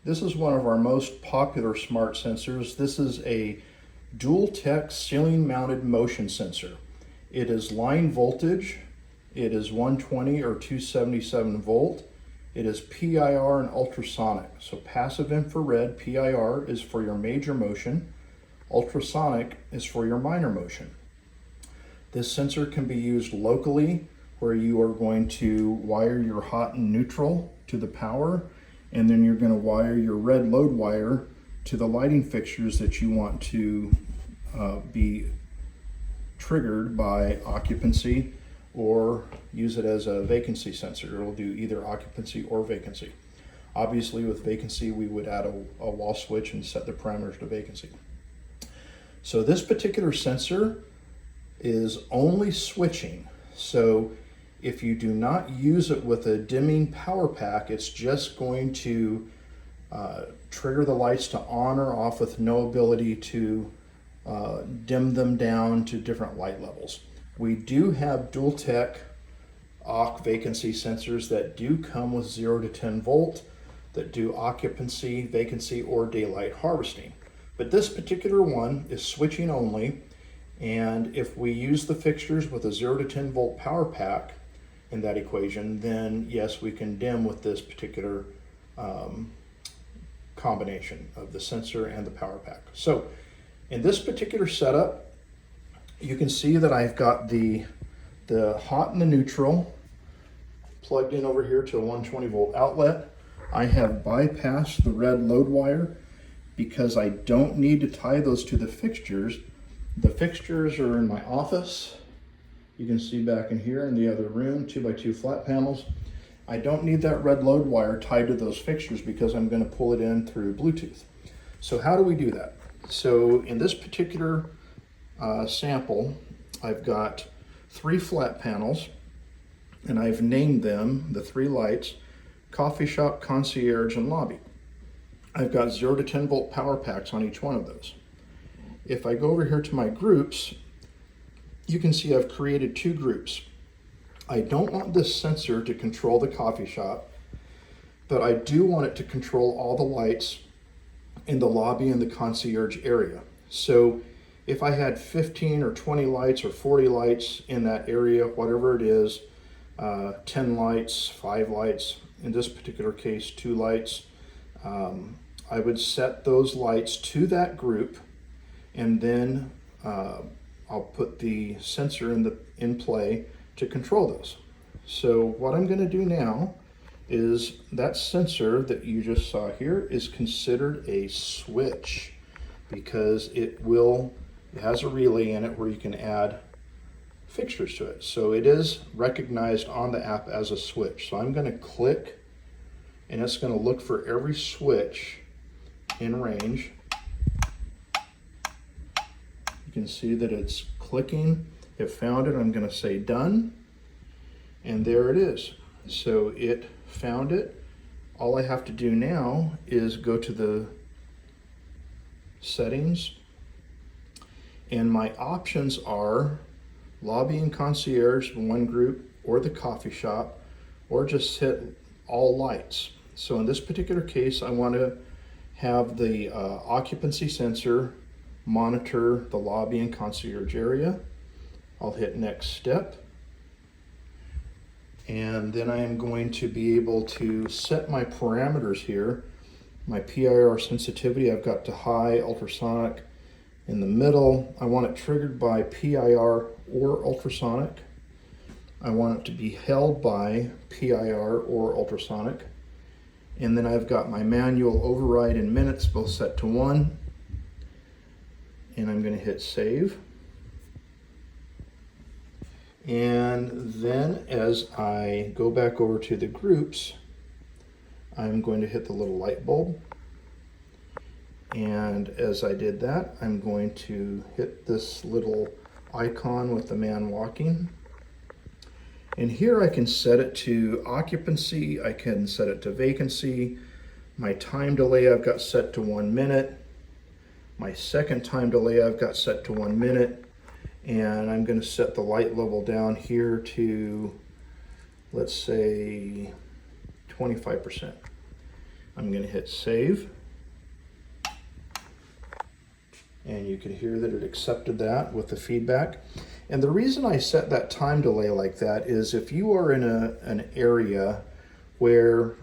This is one of our most popular smart sensors. This is a dual tech ceiling mounted motion sensor. It is line voltage. It is 120 or 277 volt. It is PIR and ultrasonic. So passive infrared, PIR, is for your major motion. Ultrasonic is for your minor motion. This sensor can be used locally, where you are going to wire your hot and neutral to the power, and then you're going to wire your red load wire to the lighting fixtures that you want to be triggered by occupancy, or use it as a vacancy sensor. It'll do either occupancy or vacancy. Obviously with vacancy we would add a wall switch and set the parameters to vacancy. So this particular sensor is only switching. So if you do not use it with a dimming power pack, it's just going to trigger the lights to on or off with no ability to dim them down to different light levels. We do have dual tech vacancy sensors that do come with 0 to 10 volt that do occupancy, vacancy, or daylight harvesting. But this particular one is switching only, and if we use the fixtures with a 0 to 10 volt power pack in that equation, then yes, we can dim with this particular combination of the sensor and the power pack. So in this particular setup, you can see that I've got the hot and the neutral plugged in over here to a 120 volt outlet. I have bypassed the red load wire because I don't need to tie those to the fixtures. The fixtures are in my office. You can see back in here in the other room, 2x2 flat panels. I don't need that red load wire tied to those fixtures because I'm going to pull it in through Bluetooth. So how do we do that? So in this particular sample, I've got 3 flat panels, and I've named them, the 3 lights, coffee shop, concierge, and lobby. I've got 0 to 10 volt power packs on each one of those. If I go over here to my groups, you can see I've created 2 groups. I don't want this sensor to control the coffee shop, but I do want it to control all the lights in the lobby and the concierge area. So if I had 15 or 20 lights or 40 lights in that area, whatever it is, 10 lights, 5 lights, in this particular case 2 lights, I would set those lights to that group, and then I'll put the sensor in play to control those. So what I'm going to do now is that sensor that you just saw here is considered a switch because it has a relay in it where you can add fixtures to it. So it is recognized on the app as a switch. So I'm going to click, and it's going to look for every switch in range. You can see that it's clicking. It found it. I'm going to say done, and there it is. So it found it. All I have to do now is go to the settings, and my options are lobby and concierge, one group, or the coffee shop, or just hit all lights. So in this particular case, I want to have the occupancy sensor monitor the lobby and concierge area. I'll hit next step, and then I am going to be able to set my parameters here. My PIR sensitivity, I've got to high, ultrasonic in the middle. I want it triggered by PIR or ultrasonic. I want it to be held by PIR or ultrasonic. And then I've got my manual override and minutes both set to 1. And I'm going to hit save. And then as I go back over to the groups, I'm going to hit the little light bulb. And as I did that, I'm going to hit this little icon with the man walking. And here I can set it to occupancy, I can set it to vacancy. My time delay I've got set to 1 minute. My second time delay I've got set to 1 minute. And I'm going to set the light level down here to, let's say, 25%. I'm going to hit save. And you can hear that it accepted that with the feedback. And the reason I set that time delay like that is if you are in an area where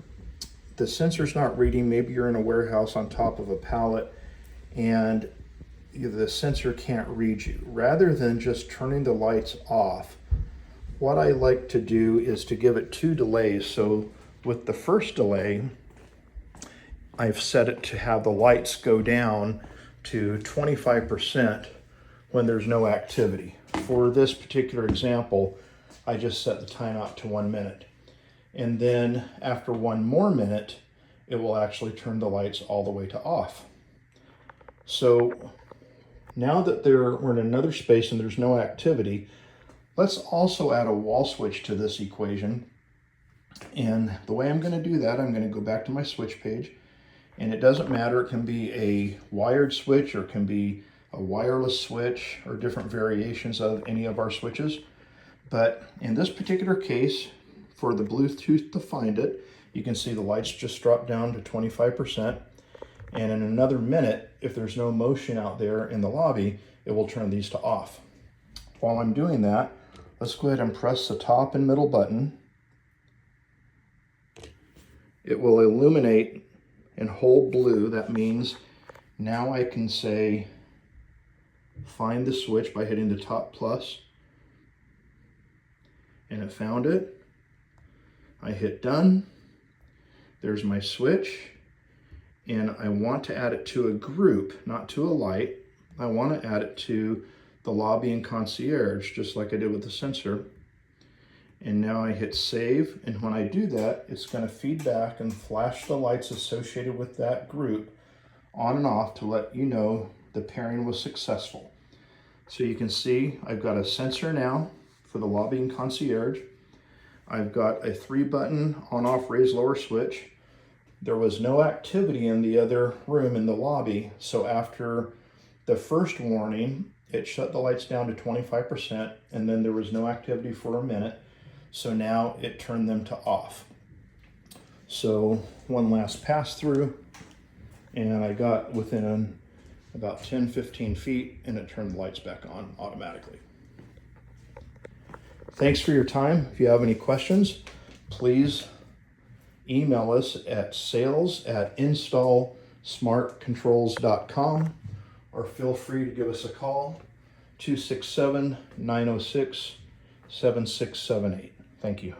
the sensor's not reading, maybe you're in a warehouse on top of a pallet and the sensor can't read you, rather than just turning the lights off, what I like to do is to give it 2 delays. So with the first delay, I've set it to have the lights go down to 25% when there's no activity. For this particular example, I just set the timeout to 1 minute. And then after 1 more minute, it will actually turn the lights all the way to off. So now that we're in another space and there's no activity, let's also add a wall switch to this equation. And the way I'm going to do that, I'm going to go back to my switch page. And it doesn't matter, it can be a wired switch or it can be a wireless switch or different variations of any of our switches. But in this particular case, for the Bluetooth to find it, you can see the lights just drop down to 25%. And in another minute, if there's no motion out there in the lobby, it will turn these to off. While I'm doing that, let's go ahead and press the top and middle button. It will illuminate and hold blue. That means now I can say find the switch by hitting the top plus, and it found it. I hit done. There's my switch, and I want to add it to a group, not to a light. I want to add it to the lobby and concierge, just like I did with the sensor. And now I hit save, and when I do that, it's going to feed back and flash the lights associated with that group on and off to let you know the pairing was successful. So you can see I've got a sensor now for the lobby and concierge. I've got a 3-button on-off raise lower switch. There was no activity in the other room in the lobby, so after the first warning, it shut the lights down to 25%, and then there was no activity for a minute. So now it turned them to off. So one last pass through, and I got within about 10-15 feet, and it turned the lights back on automatically. Thanks for your time. If you have any questions, please email us at sales@installsmartcontrols.com, or feel free to give us a call, 267-906-7678. Thank you.